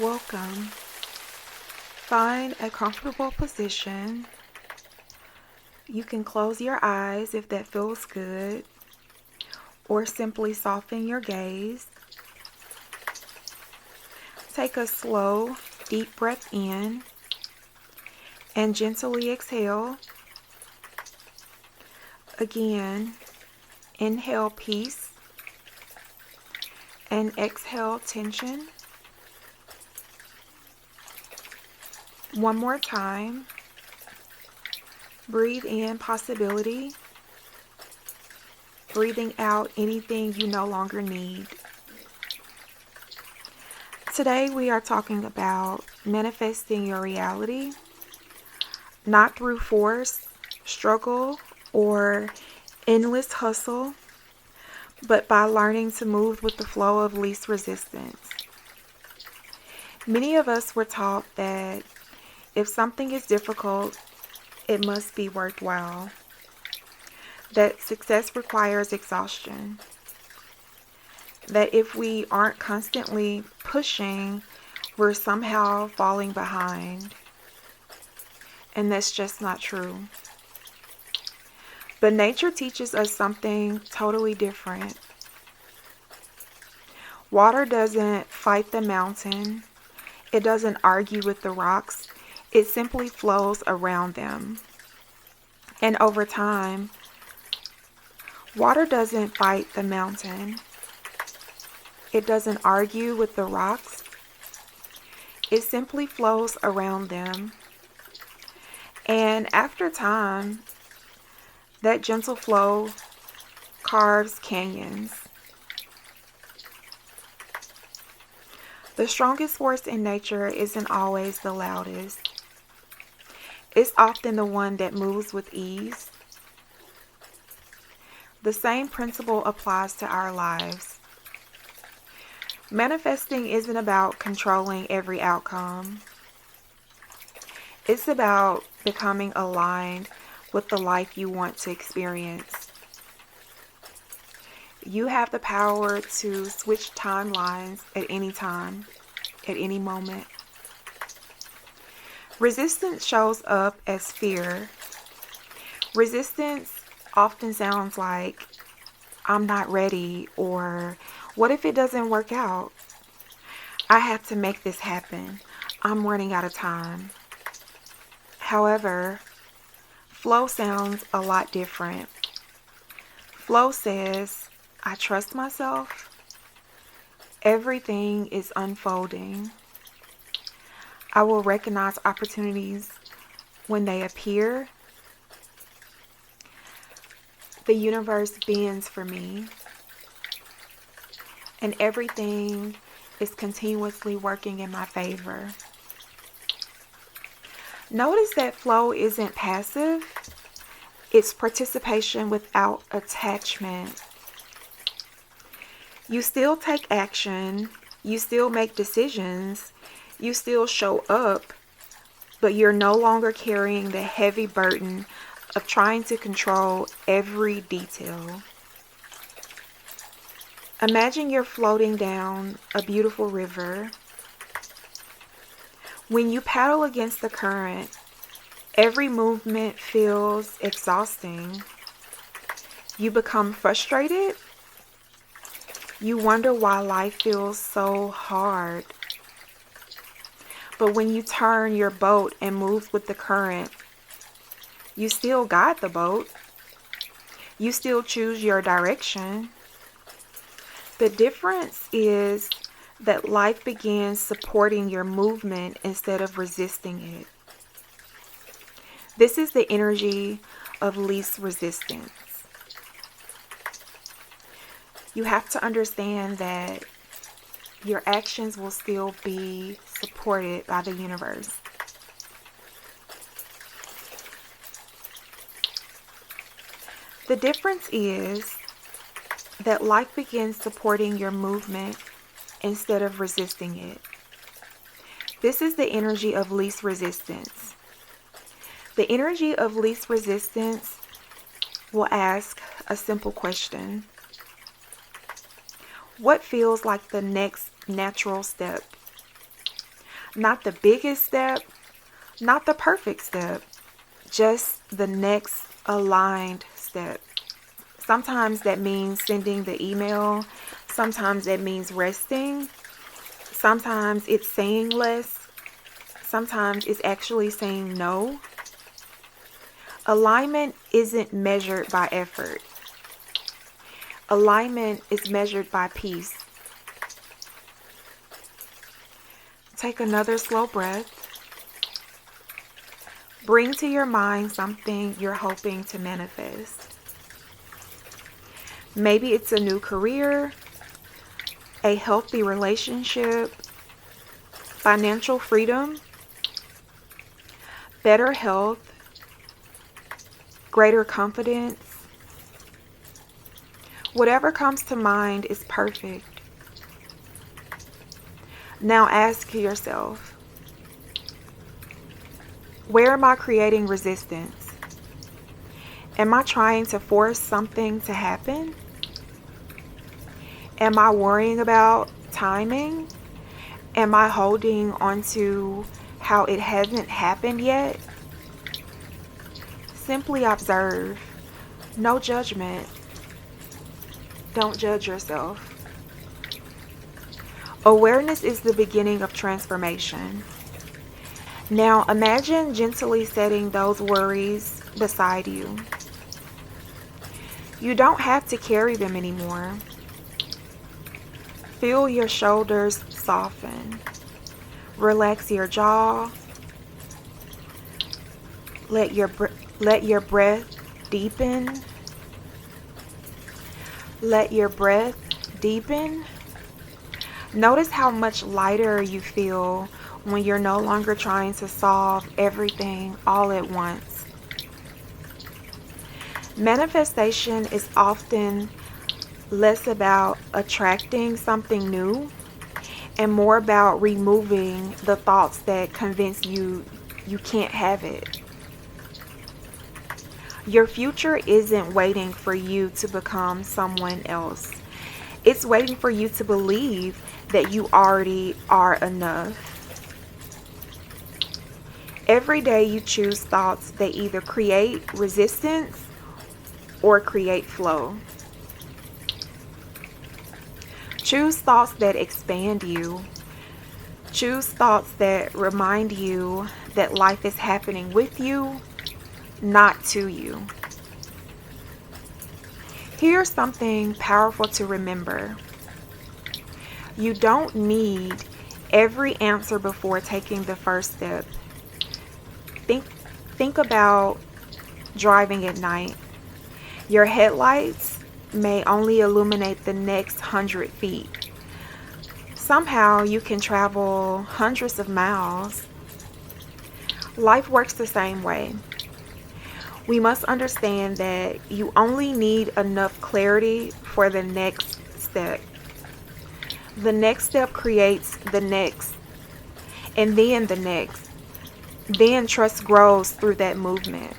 Welcome. Find a comfortable position. You can close your eyes if that feels good, or simply soften your gaze. Take a slow, deep breath in and gently exhale. Again, inhale peace and exhale tension. One more time. Breathe in possibility. Breathing out anything you no longer need. Today we are talking about manifesting your reality, not through force, struggle, or endless hustle, but by learning to move with the flow of least resistance. Many of us were taught that if something is difficult, it must be worthwhile, that success requires exhaustion, that if we aren't constantly pushing, we're somehow falling behind. And that's just not true. But nature teaches us something totally different. Water doesn't fight the mountain. It doesn't argue with the rocks. It simply flows around them. And over time, water doesn't fight the mountain. It doesn't argue with the rocks. It simply flows around them. And after time, that gentle flow carves canyons. The strongest force in nature isn't always the loudest. It's often the one that moves with ease. The same principle applies to our lives. Manifesting isn't about controlling every outcome. It's about becoming aligned with the life you want to experience. You have the power to switch timelines at any time, at any moment. Resistance shows up as fear. Resistance often sounds like, I'm not ready, or what if it doesn't work out? I have to make this happen. I'm running out of time. However, flow sounds a lot different. Flow says, I trust myself. Everything is unfolding. I will recognize opportunities when they appear. The universe bends for me. And everything is continuously working in my favor. Notice that flow isn't passive. It's participation without attachment. You still take action. You still make decisions. You still show up. But you're no longer carrying the heavy burden of trying to control every detail. Imagine you're floating down a beautiful river. When you paddle against the current, every movement feels exhausting. You become frustrated. You wonder why life feels so hard. But when you turn your boat and move with the current, you still guide the boat. You still choose your direction. The difference is that life begins supporting your movement instead of resisting it. This is the energy of least resistance. You have to understand that your actions will still be supported by the universe. The difference is that life begins supporting your movement instead of resisting it. This is the energy of least resistance. The energy of least resistance will ask a simple question. What feels like the next natural step? Not the biggest step, not the perfect step, just the next aligned step. Sometimes that means sending the email. Sometimes that means resting. Sometimes it's saying less. Sometimes it's actually saying no. Alignment isn't measured by effort. Alignment is measured by peace. Take another slow breath. Bring to your mind something you're hoping to manifest. Maybe it's a new career, a healthy relationship, financial freedom, better health, greater confidence. Whatever comes to mind is perfect. Now ask yourself, where am I creating resistance? Am I trying to force something to happen? Am I worrying about timing? Am I holding onto how it hasn't happened yet? Simply observe. No judgment. Don't judge yourself. Awareness is the beginning of transformation. Now imagine gently setting those worries beside you. You don't have to carry them anymore. Feel your shoulders soften. Relax your jaw. Let your breath deepen. Let your breath deepen. Notice how much lighter you feel when you're no longer trying to solve everything all at once. Manifestation is often less about attracting something new and more about removing the thoughts that convince you you can't have it. Your future isn't waiting for you to become someone else. It's waiting for you to believe that you already are enough. Every day you choose thoughts that either create resistance or create flow. Choose thoughts that expand you. Choose thoughts that remind you that life is happening with you, not to you. Here's something powerful to remember. You don't need every answer before taking the first step. Think about driving at night. Your headlights may only illuminate the next 100 feet. Somehow you can travel hundreds of miles. Life works the same way. We must understand that you only need enough clarity for the next step. The next step creates the next, and then the next. Then trust grows through that movement.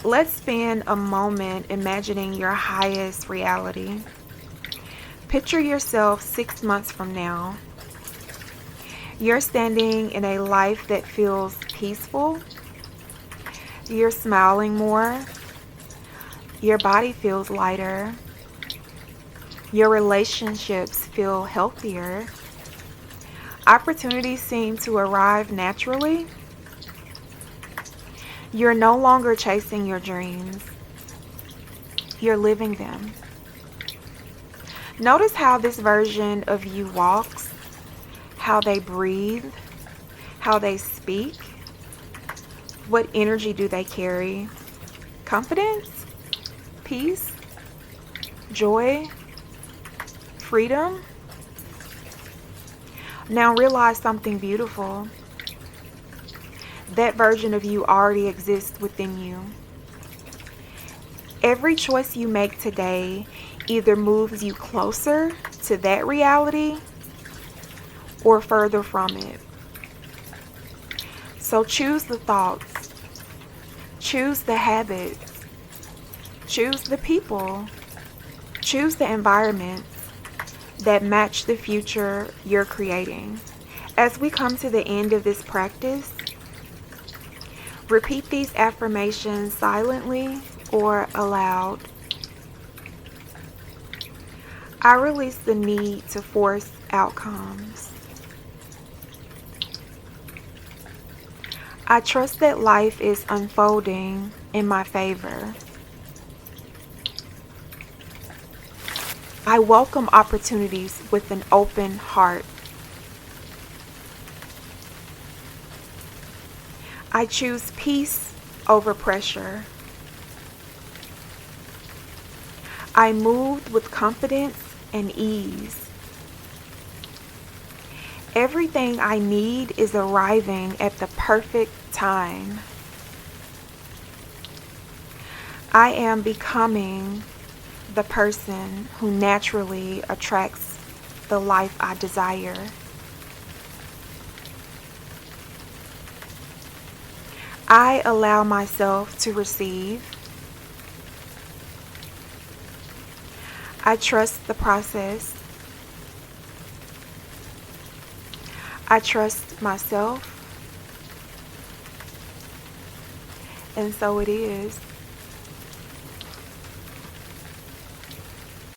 Let's spend a moment imagining your highest reality. Picture yourself 6 months from now. You're standing in a life that feels peaceful. You're smiling more. Your body feels lighter. Your relationships feel healthier. Opportunities seem to arrive naturally. You're no longer chasing your dreams. You're living them. Notice how this version of you walks, how they breathe, how they speak. What energy do they carry? Confidence? Peace? Joy? Freedom? Now realize something beautiful. That version of you already exists within you. Every choice you make today either moves you closer to that reality or further from it. So choose the thoughts, choose the habits, choose the people, choose the environments, that match the future you're creating. As we come to the end of this practice, repeat these affirmations silently or aloud. I release the need to force outcomes. I trust that life is unfolding in my favor. I welcome opportunities with an open heart. I choose peace over pressure. I move with confidence and ease. Everything I need is arriving at the perfect time. I am becoming the person who naturally attracts the life I desire. I allow myself to receive. I trust the process. I trust myself. And so it is.